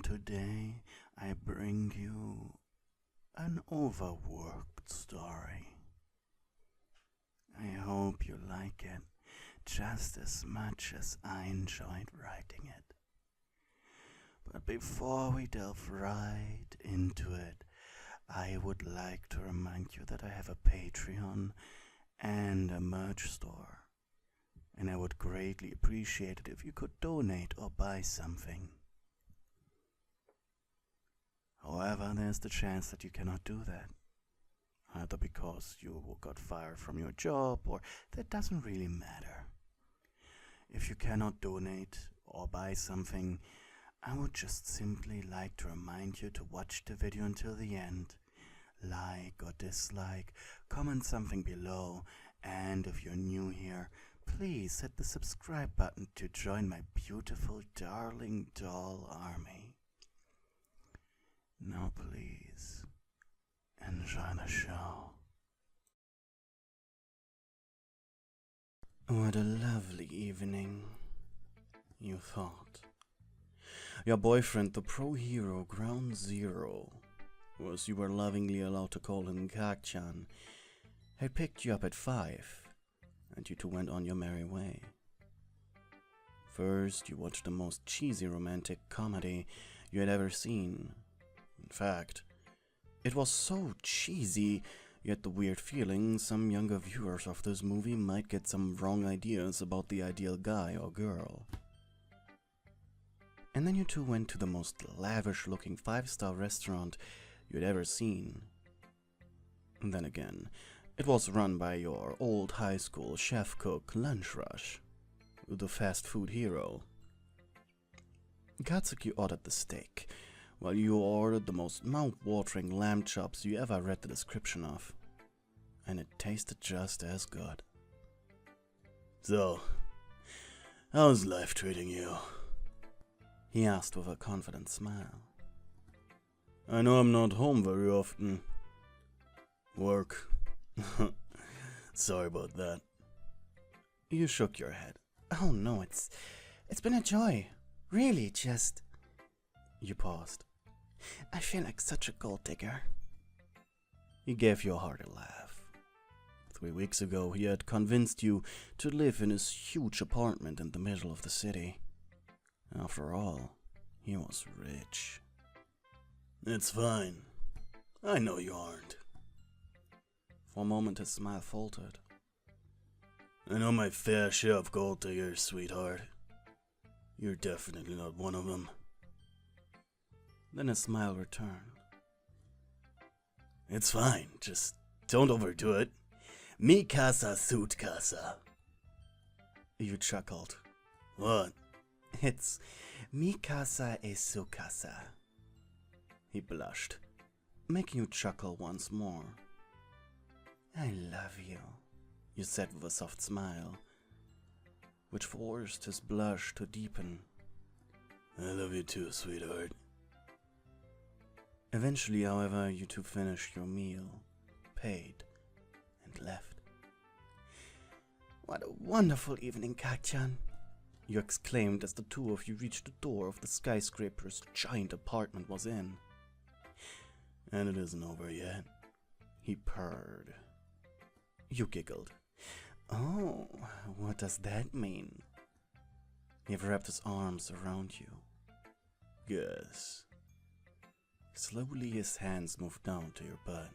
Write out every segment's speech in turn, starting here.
and today I bring you an overworked story. I hope you like it just as much as I enjoyed writing it. But before we delve right into it, I would like to remind you that I have a Patreon and a merch store, and I would greatly appreciate it if you could donate or buy something. However, there's the chance that you cannot do that, either because you got fired from your job, or that doesn't really matter. If you cannot donate or buy something, I would just simply like to remind you to watch the video until the end, like or dislike, comment something below, and if you're new here, please hit the subscribe button to join my beautiful darling doll army. Now please, enjoy the show. What a lovely evening, you thought. Your boyfriend, the pro hero Ground Zero, or as you were lovingly allowed to call him Kak-chan, had picked you up at 5, and you two went on your merry way. First, you watched the most cheesy romantic comedy you had ever seen. In fact, it was so cheesy, you had the weird feeling some younger viewers of this movie might get some wrong ideas about the ideal guy or girl. And then you two went to the most lavish-looking 5-star restaurant you had ever seen. And then again, it was run by your old high school chef-cook Lunch Rush, the fast food hero. Katsuki ordered the steak, while you ordered the most mouth-watering lamb chops you ever read the description of. And it tasted just as good. So, how's life treating you? He asked with a confident smile. I know I'm not home very often. Work. Sorry about that. You shook your head. Oh no, it's been a joy. Really, just... You paused. I feel like such a gold digger. He gave you a hearty laugh. 3 weeks ago, he had convinced you to live in his huge apartment in the middle of the city. After all, he was rich. It's fine. I know you aren't. For a moment his smile faltered. I know my fair share of gold diggers, sweetheart. You're definitely not one of them. Then his smile returned. It's fine, just don't overdo it. Mi casa sut casa. You chuckled. What? It's mi casa e su casa. He blushed, making you chuckle once more. I love you, you said with a soft smile, which forced his blush to deepen. I love you too, sweetheart. Eventually, however, you two finished your meal, paid, and left. What a wonderful evening, Kak-chan, you exclaimed as the two of you reached the door of the skyscraper's giant apartment was in. And it isn't over yet, he purred. You giggled. Oh, what does that mean? He wrapped his arms around you. Guess. Slowly his hands moved down to your butt.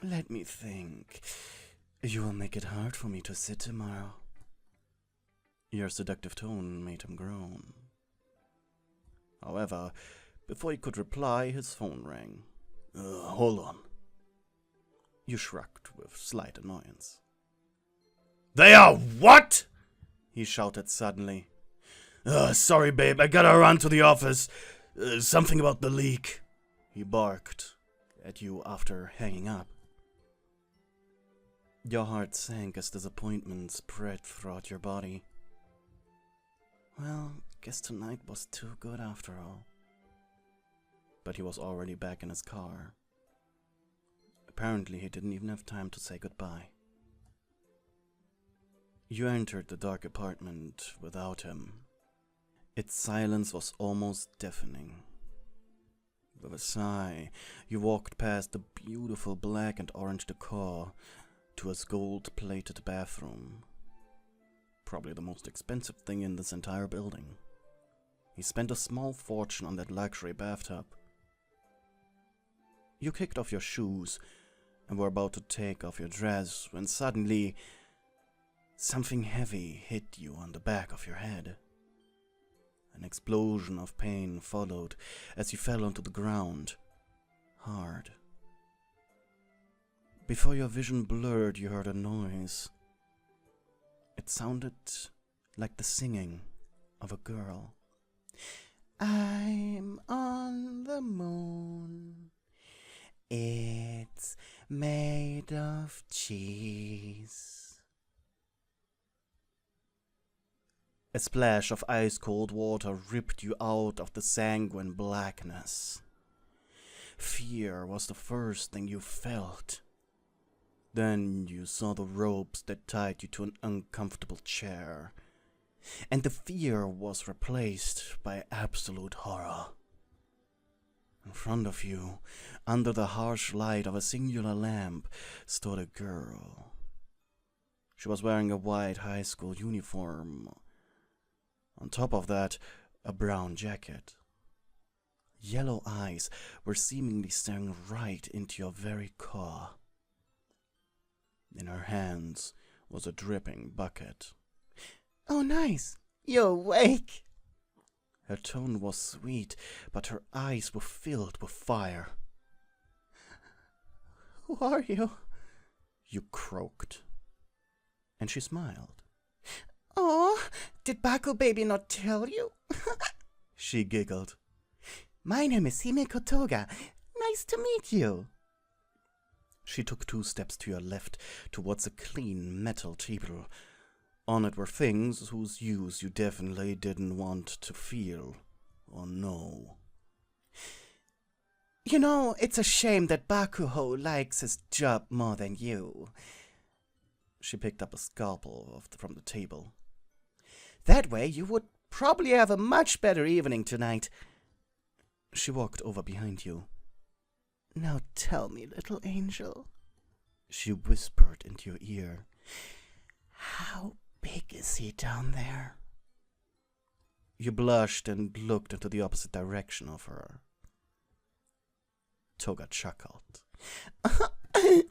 Let me think. You will make it hard for me to sit tomorrow. Your seductive tone made him groan. However, before he could reply, his phone rang. Hold on. You shrugged with slight annoyance. They are what? He shouted suddenly. Sorry, babe, I gotta run to the office. Something about the leak. He barked at you after hanging up. Your heart sank as disappointment spread throughout your body. Well, guess tonight was too good after all. But he was already back in his car. Apparently, he didn't even have time to say goodbye. You entered the dark apartment without him, Its silence was almost deafening. With a sigh, you walked past the beautiful black and orange decor to a gold-plated bathroom. Probably the most expensive thing in this entire building. You spent a small fortune on that luxury bathtub. You kicked off your shoes and were about to take off your dress when suddenly something heavy hit you on the back of your head. An explosion of pain followed as you fell onto the ground, hard. Before your vision blurred, you heard a noise. It sounded like the singing of a girl. I'm on the moon. It's made of cheese. A splash of ice-cold water ripped you out of the sanguine blackness. Fear was the first thing you felt. Then you saw the ropes that tied you to an uncomfortable chair, and the fear was replaced by absolute horror. In front of you, under the harsh light of a singular lamp, stood a girl. She was wearing a white high school uniform. On top of that, a brown jacket. Yellow eyes were seemingly staring right into your very core. In her hands was a dripping bucket. "Oh, nice! You're awake!" Her tone was sweet, but her eyes were filled with fire. "Who are you?" you croaked. And she smiled. "Oh, did Bakugou baby not tell you?" She giggled. "My name is Himeko Toga. Nice to meet you." She took 2 steps to your left towards a clean metal table. On it were things whose use you definitely didn't want to feel or know. "You know, it's a shame that Bakugou likes his job more than you." She picked up a scalpel from the table. "That way you would probably have a much better evening tonight." She walked over behind you. "Now tell me, little angel," she whispered into your ear, "how big is he down there?" You blushed and looked into the opposite direction of her. Toga chuckled.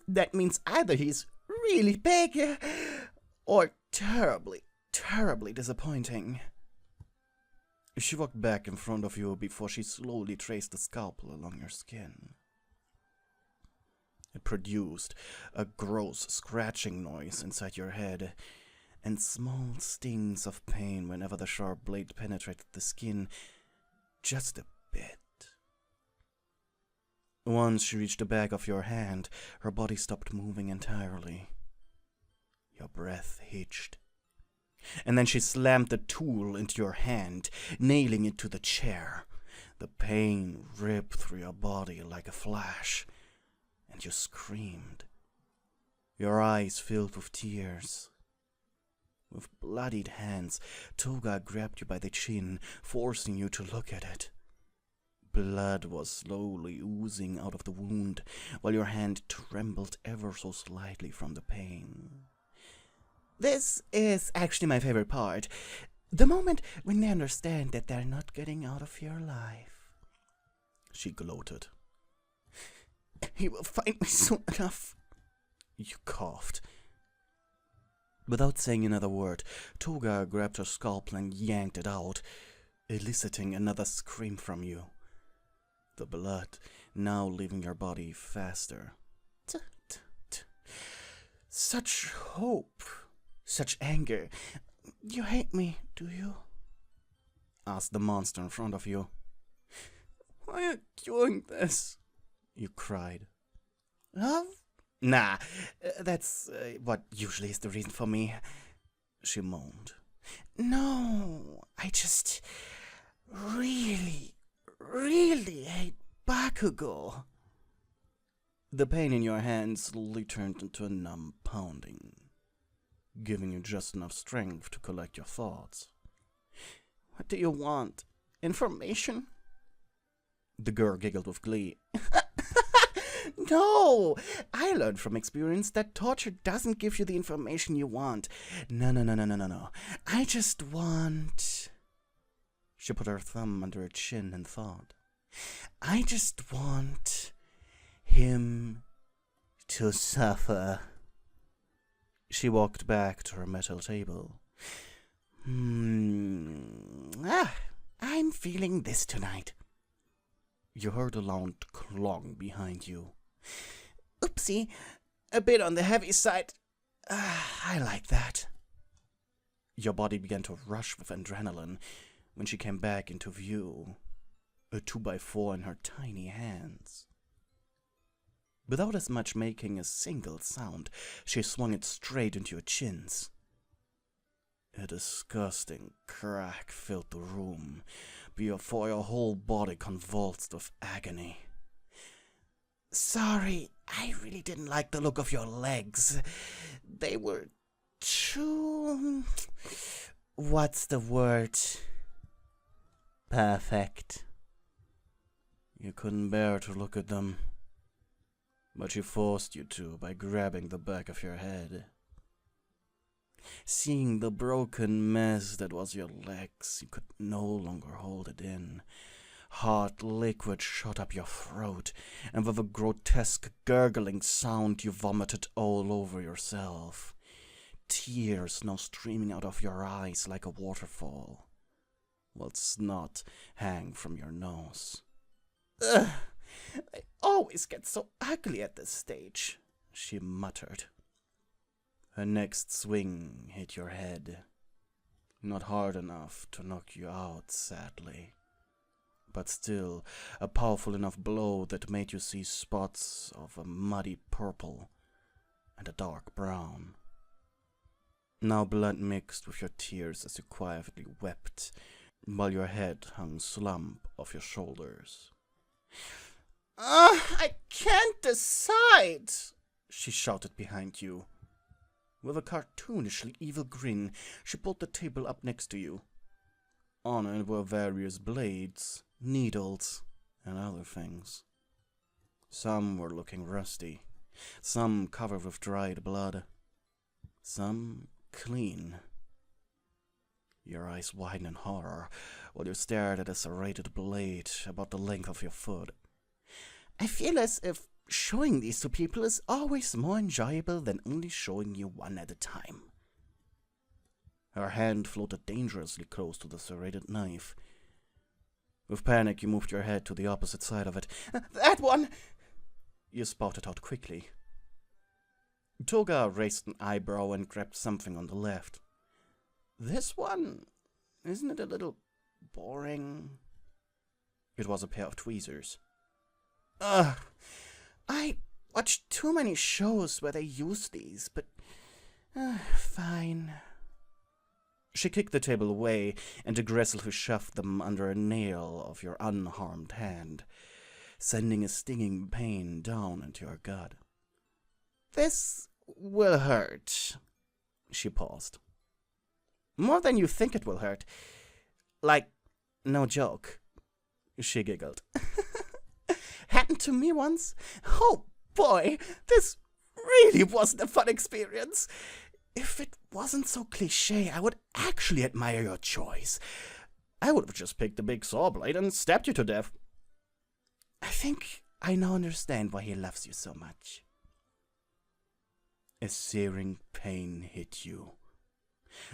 "That means either he's really big or terribly, terribly disappointing." She walked back in front of you before she slowly traced the scalpel along your skin. It produced a gross scratching noise inside your head, and small stings of pain whenever the sharp blade penetrated the skin, just a bit. Once she reached the back of your hand, her body stopped moving entirely. Your breath hitched. And then she slammed the tool into your hand, nailing it to the chair. The pain ripped through your body like a flash, and you screamed. Your eyes filled with tears. With bloodied hands, Toga grabbed you by the chin, forcing you to look at it. Blood was slowly oozing out of the wound, while your hand trembled ever so slightly from the pain. "This is actually my favorite part. The moment when they understand that they're not getting out of your life," she gloated. "He will find me soon enough." You coughed. Without saying another word, Toga grabbed her scalpel and yanked it out, eliciting another scream from you. The blood now leaving your body faster. Such hope, such anger. "You hate me, do you?" asked the monster in front of you. "Why are you doing this?" you cried. "Love? Nah, that's what usually is the reason for me," she moaned. "No, I just really, really hate Bakugou." The pain in your hand slowly turned into a numb pounding, giving you just enough strength to collect your thoughts. What do you want? Information? The girl giggled with glee. No! I learned from experience that torture doesn't give you the information you want. No. I just want... She put her thumb under her chin and thought. I just want him to suffer. She walked back to her metal table. I'm feeling this tonight. You heard a loud clong behind you. Oopsie, a bit on the heavy side. I like that. Your body began to rush with adrenaline when she came back into view, a 2x4 in her tiny hands. Without as much making a single sound, she swung it straight into your chins. A disgusting crack filled the room, before your whole body convulsed with agony. Sorry, I really didn't like the look of your legs. They were too... What's the word? Perfect. You couldn't bear to look at them, but she forced you to by grabbing the back of your head. Seeing the broken mess that was your legs, you could no longer hold it in. Hot liquid shot up your throat, and with a grotesque gurgling sound you vomited all over yourself. Tears now streaming out of your eyes like a waterfall, while snot hang from your nose. Ugh, I always get so ugly at this stage, she muttered. Her next swing hit your head. Not hard enough to knock you out, sadly, but still a powerful enough blow that made you see spots of a muddy purple and a dark brown. Now blood mixed with your tears as you quietly wept, while your head hung slump off your shoulders. I can't decide, she shouted behind you. With a cartoonishly evil grin, she pulled the table up next to you. On it were various blades, needles, and other things. Some were looking rusty, some covered with dried blood, some clean. Your eyes widened in horror while you stared at a serrated blade about the length of your foot. I feel as if showing these to people is always more enjoyable than only showing you one at a time. Her hand floated dangerously close to the serrated knife. With panic, you moved your head to the opposite side of it. That one! You spouted out quickly. Toga raised an eyebrow and grabbed something on the left. This one, isn't it a little boring? It was a pair of tweezers. I watched too many shows where they use these, but fine. She kicked the table away and aggressively shoved them under a nail of your unharmed hand, sending a stinging pain down into your gut. This will hurt. She paused. More than you think it will hurt. Like, no joke. She giggled. Happened to me once. Oh boy, this really wasn't a fun experience. If it wasn't so cliché, I would actually admire your choice. I would have just picked the big saw blade and stabbed you to death. I think I now understand why he loves you so much. A searing pain hit you,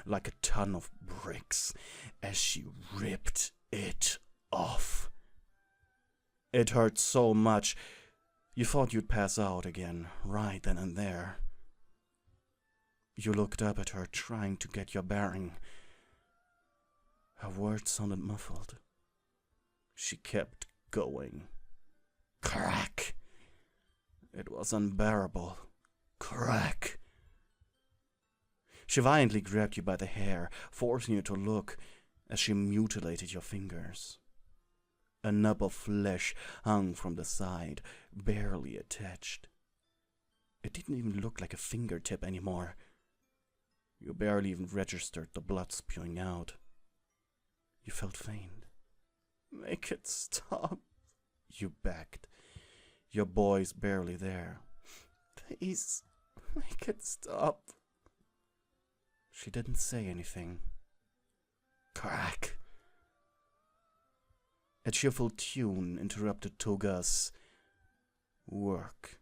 like a ton of bricks, as she ripped it off. It hurt so much, you thought you'd pass out again, right then and there. You looked up at her, trying to get your bearing. Her words sounded muffled. She kept going. Crack! It was unbearable. Crack! She violently grabbed you by the hair, forcing you to look as she mutilated your fingers. A nub of flesh hung from the side, barely attached. It didn't even look like a fingertip anymore. You barely even registered the blood spewing out. You felt faint. Make it stop, you begged. Your boy's barely there. Please, make it stop. She didn't say anything. Crack. A cheerful tune interrupted Toga's work.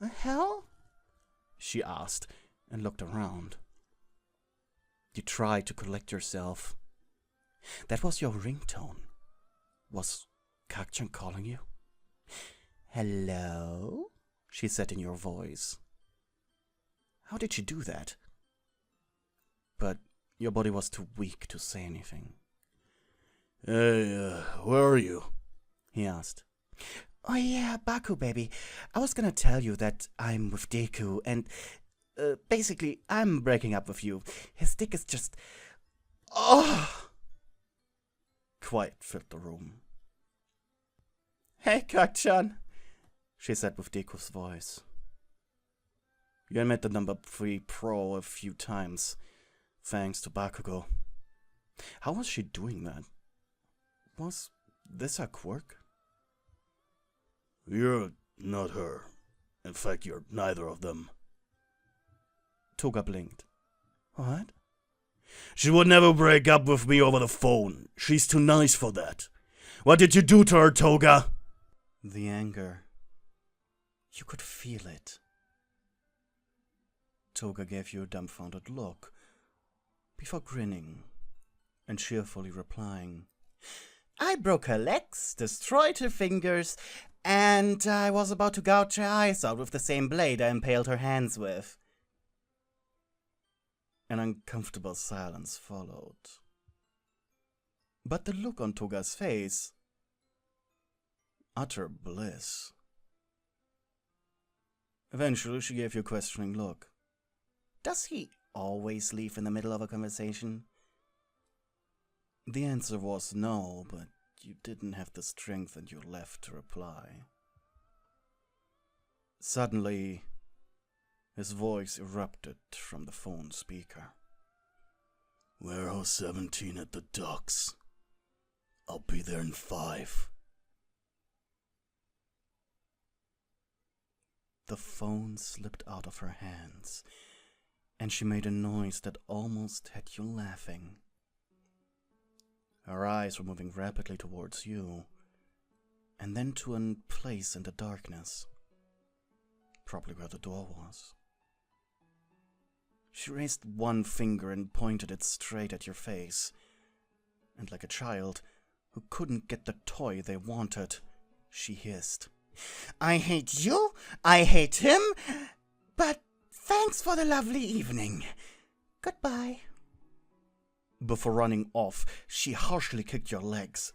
The hell? She asked and looked around. You tried to collect yourself. That was your ringtone. Was Kakchan calling you? Hello? She said in your voice. How did she do that? But your body was too weak to say anything. Hey, where are you? He asked. Oh yeah, Baku baby. I was gonna tell you that I'm with Deku and basically I'm breaking up with you. His dick is just... Oh! Quiet filled the room. Hey, Kakchan, she said with Deku's voice. You met the number 3 pro a few times, thanks to Bakugou. How was she doing that? Was this a quirk? You're not her. In fact, you're neither of them. Toga blinked. What? She would never break up with me over the phone. She's too nice for that. What did you do to her, Toga? The anger. You could feel it. Toga gave you a dumbfounded look, before grinning and cheerfully replying, I broke her legs, destroyed her fingers, and I was about to gouge her eyes out with the same blade I impaled her hands with. An uncomfortable silence followed. But the look on Toga's face, utter bliss. Eventually she gave you a questioning look. Does he always leave in the middle of a conversation? The answer was no, but you didn't have the strength in your left to reply. Suddenly, his voice erupted from the phone speaker. Warehouse 17 at the docks. I'll be there in 5. The phone slipped out of her hands, and she made a noise that almost had you laughing. Her eyes were moving rapidly towards you, and then to a place in the darkness, probably where the door was. She raised one finger and pointed it straight at your face, and like a child who couldn't get the toy they wanted, she hissed, I hate you, I hate him, but thanks for the lovely evening. Goodbye. Before running off, she harshly kicked your legs,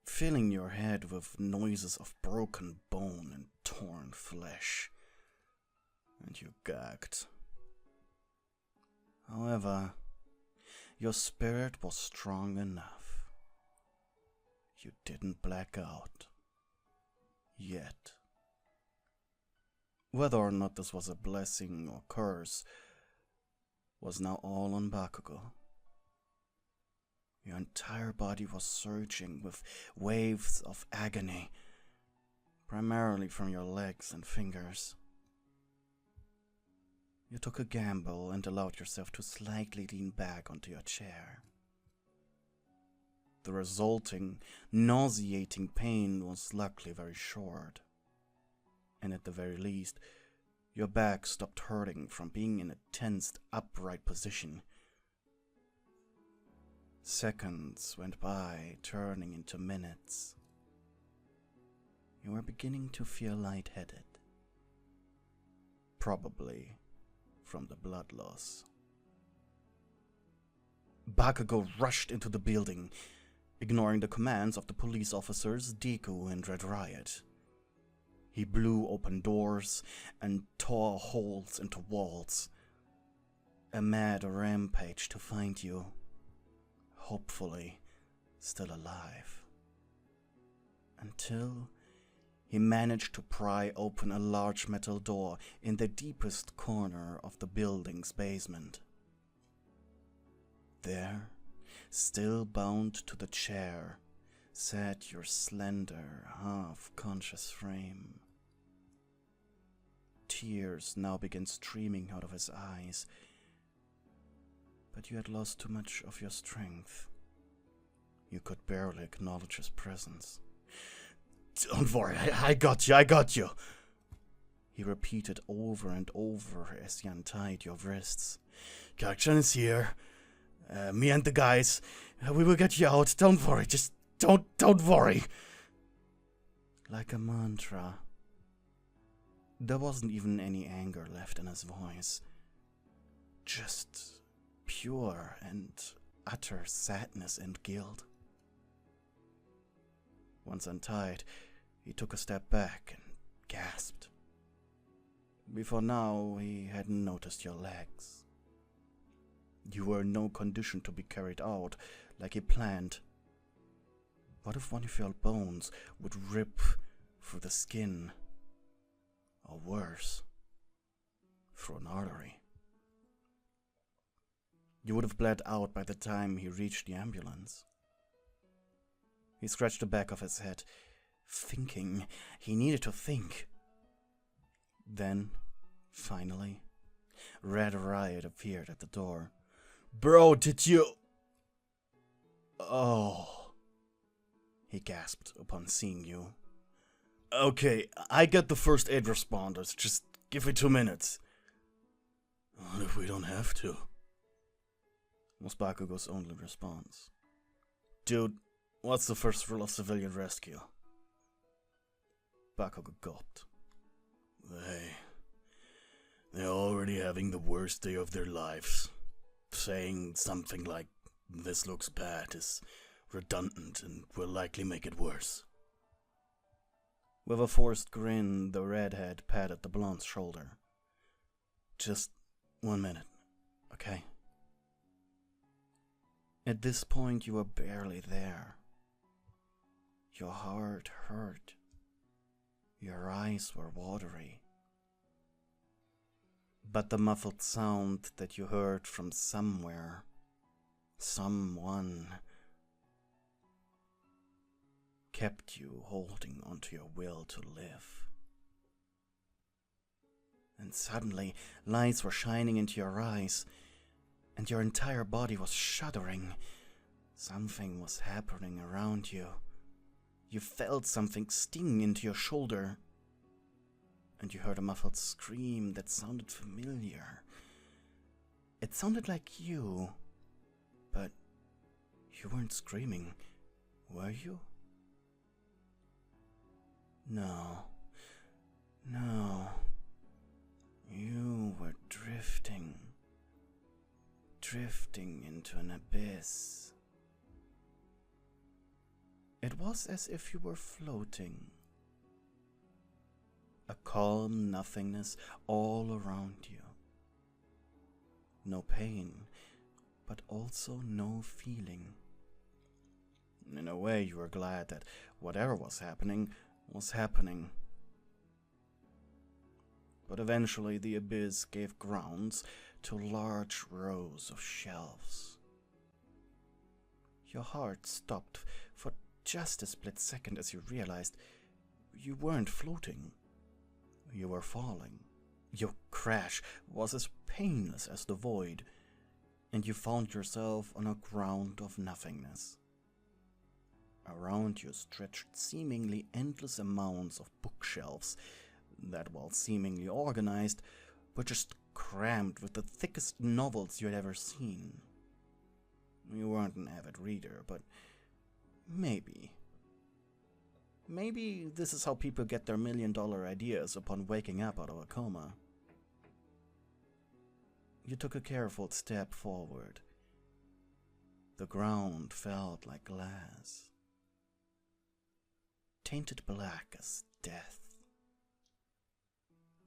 filling your head with noises of broken bone and torn flesh, and you gagged. However, your spirit was strong enough. You didn't black out. Yet. Whether or not this was a blessing or curse was now all on Bakugou. Your entire body was surging with waves of agony, primarily from your legs and fingers. You took a gamble and allowed yourself to slightly lean back onto your chair. The resulting, nauseating pain was luckily very short, and at the very least, your back stopped hurting from being in a tensed, upright position. Seconds went by, turning into minutes. You were beginning to feel lightheaded, probably from the blood loss. Bakugou rushed into the building, ignoring the commands of the police officers Deku and Red Riot. He blew open doors and tore holes into walls. A mad rampage to find you, hopefully still alive. Until he managed to pry open a large metal door in the deepest corner of the building's basement. There, still bound to the chair, sat your slender, half-conscious frame. Tears now began streaming out of his eyes, but you had lost too much of your strength. You could barely acknowledge his presence. "Don't worry, I got you," he repeated over and over as he untied your wrists. "Abduction is here. Me and the guys, we will get you out. Don't worry, just don't worry." Like a mantra. There wasn't even any anger left in his voice. Just pure and utter sadness and guilt. Once untied, he took a step back and gasped. Before now, he hadn't noticed your legs. You were in no condition to be carried out like he planned. What if one of your bones would rip through the skin? Or worse, through an artery. You would have bled out by the time he reached the ambulance. He scratched the back of his head, thinking. He needed to think. Then, finally, Red Riot appeared at the door. "Bro, did you..." "Oh," he gasped upon seeing you. "Okay, I get the first aid responders. Just give me 2 minutes." "What if we don't have to?" was Bakugou's only response. "Dude, what's the first rule of civilian rescue?" Bakugou gulped. They're already having the worst day of their lives. Saying something like, "This looks bad," is redundant and will likely make it worse. With a forced grin, the redhead patted the blonde's shoulder. "Just 1 minute, okay?" At this point, you were barely there. Your heart hurt. Your eyes were watery. But the muffled sound that you heard from somewhere, someone, kept you holding onto your will to live. And suddenly, lights were shining into your eyes, and your entire body was shuddering. Something was happening around you. You felt something sting into your shoulder, and you heard a muffled scream that sounded familiar. It sounded like you, but you weren't screaming, were you? No. You were drifting into an abyss. It was as if you were floating. A calm nothingness all around you. No pain, but also no feeling. In a way, you were glad that whatever was happening was happening. But eventually the abyss gave grounds to large rows of shelves. Your heart stopped for just a split second as you realized you weren't floating. You were falling. Your crash was as painless as the void, and you found yourself on a ground of nothingness. Around you stretched seemingly endless amounts of bookshelves that, while seemingly organized, were just crammed with the thickest novels you had ever seen. You weren't an avid reader, but maybe this is how people get their $1,000,000 ideas upon waking up out of a coma. You took a careful step forward. The ground felt like glass, tainted black as death.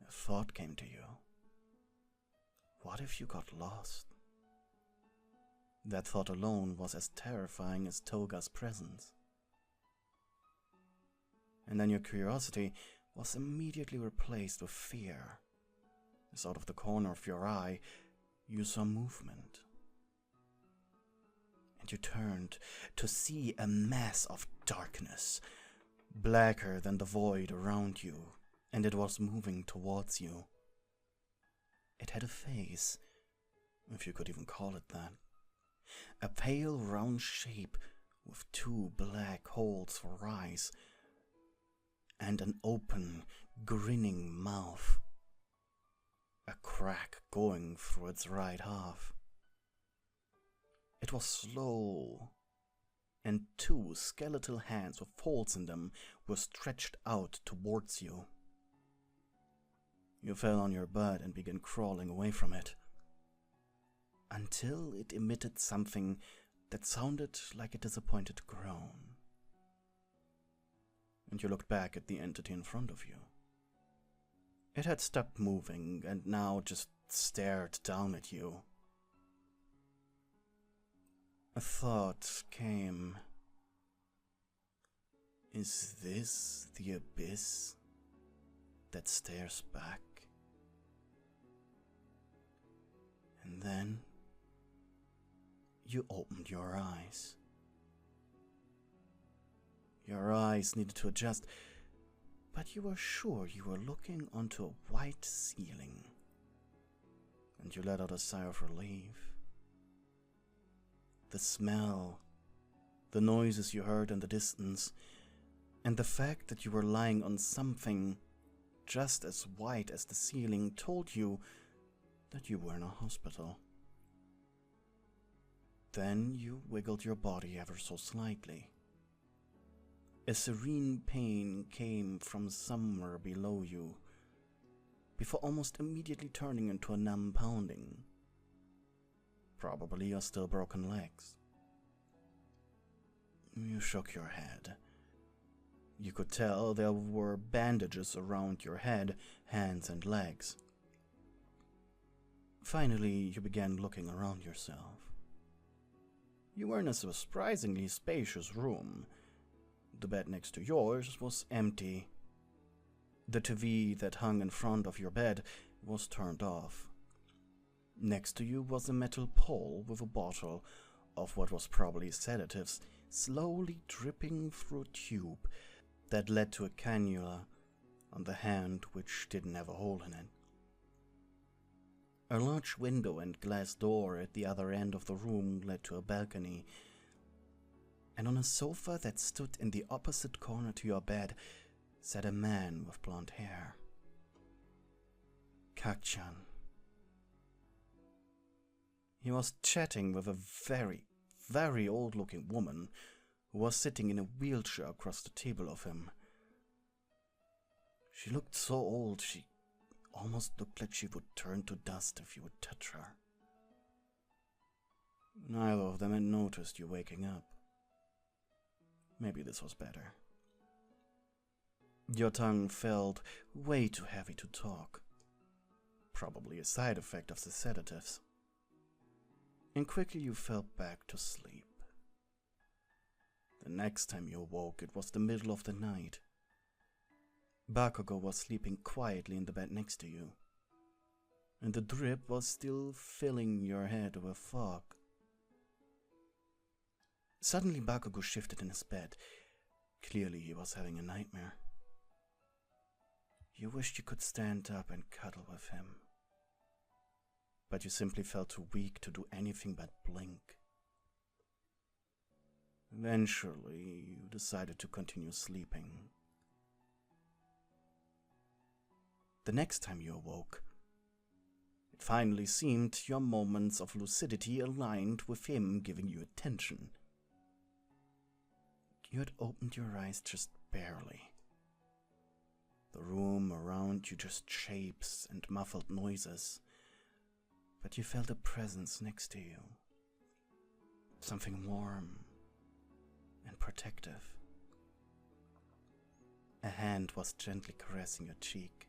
A thought came to you. What if you got lost? That thought alone was as terrifying as Toga's presence. And then your curiosity was immediately replaced with fear, as out of the corner of your eye, you saw movement. You turned to see a mass of darkness, blacker than the void around you, and it was moving towards you. It had a face, if you could even call it that. A pale round shape with two black holes for eyes, and an open, grinning mouth. A crack going through its right half. It was slow, and two skeletal hands with holes in them were stretched out towards you. You fell on your butt and began crawling away from it, until it emitted something that sounded like a disappointed groan. And you looked back at the entity in front of you. It had stopped moving and now just stared down at you. A thought came. Is this the abyss that stares back? And then you opened your eyes. Your eyes needed to adjust, but you were sure you were looking onto a white ceiling. And you let out a sigh of relief. The smell, the noises you heard in the distance, and the fact that you were lying on something just as white as the ceiling told you that you were in a hospital. Then you wiggled your body ever so slightly. A serene pain came from somewhere below you, before almost immediately turning into a numb pounding. Probably your still broken legs. You shook your head. You could tell there were bandages around your head, hands, and legs. Finally, you began looking around yourself. You were in a surprisingly spacious room. The bed next to yours was empty. The TV that hung in front of your bed was turned off. Next to you was a metal pole with a bottle of what was probably sedatives slowly dripping through a tube that led to a cannula on the hand which didn't have a hole in it. A large window and glass door at the other end of the room led to a balcony, and on a sofa that stood in the opposite corner to your bed sat a man with blonde hair. Kakchan. He was chatting with a very old-looking woman who was sitting in a wheelchair across the table of him. She looked so old, she almost looked like she would turn to dust if you would touch her. Neither of them had noticed you waking up. Maybe this was better. Your tongue felt way too heavy to talk. Probably a side effect of the sedatives. And quickly you fell back to sleep. The next time you awoke, it was the middle of the night. Bakugou was sleeping quietly in the bed next to you, and the drip was still filling your head with fog. Suddenly Bakugou shifted in his bed. Clearly he was having a nightmare. You wished you could stand up and cuddle with him, but you simply felt too weak to do anything but blink. Eventually, you decided to continue sleeping. The next time you awoke, it finally seemed your moments of lucidity aligned with him giving you attention. You had opened your eyes just barely. The room around you just shapes and muffled noises, but you felt a presence next to you. Something warm and protective. A hand was gently caressing your cheek.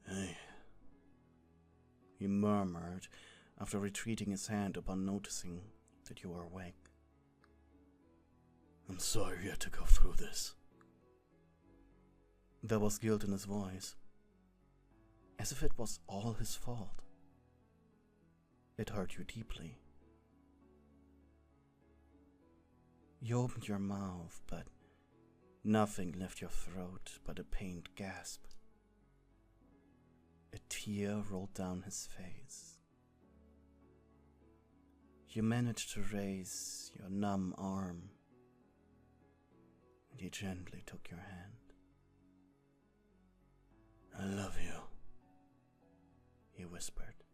"Hey," he murmured after retreating his hand upon noticing that you were awake. "I'm sorry you had to go through this." There was guilt in his voice, as if it was all his fault. It hurt you deeply. You opened your mouth, but nothing left your throat but a pained gasp. A tear rolled down his face. You managed to raise your numb arm, and he gently took your hand. "I love you," he whispered.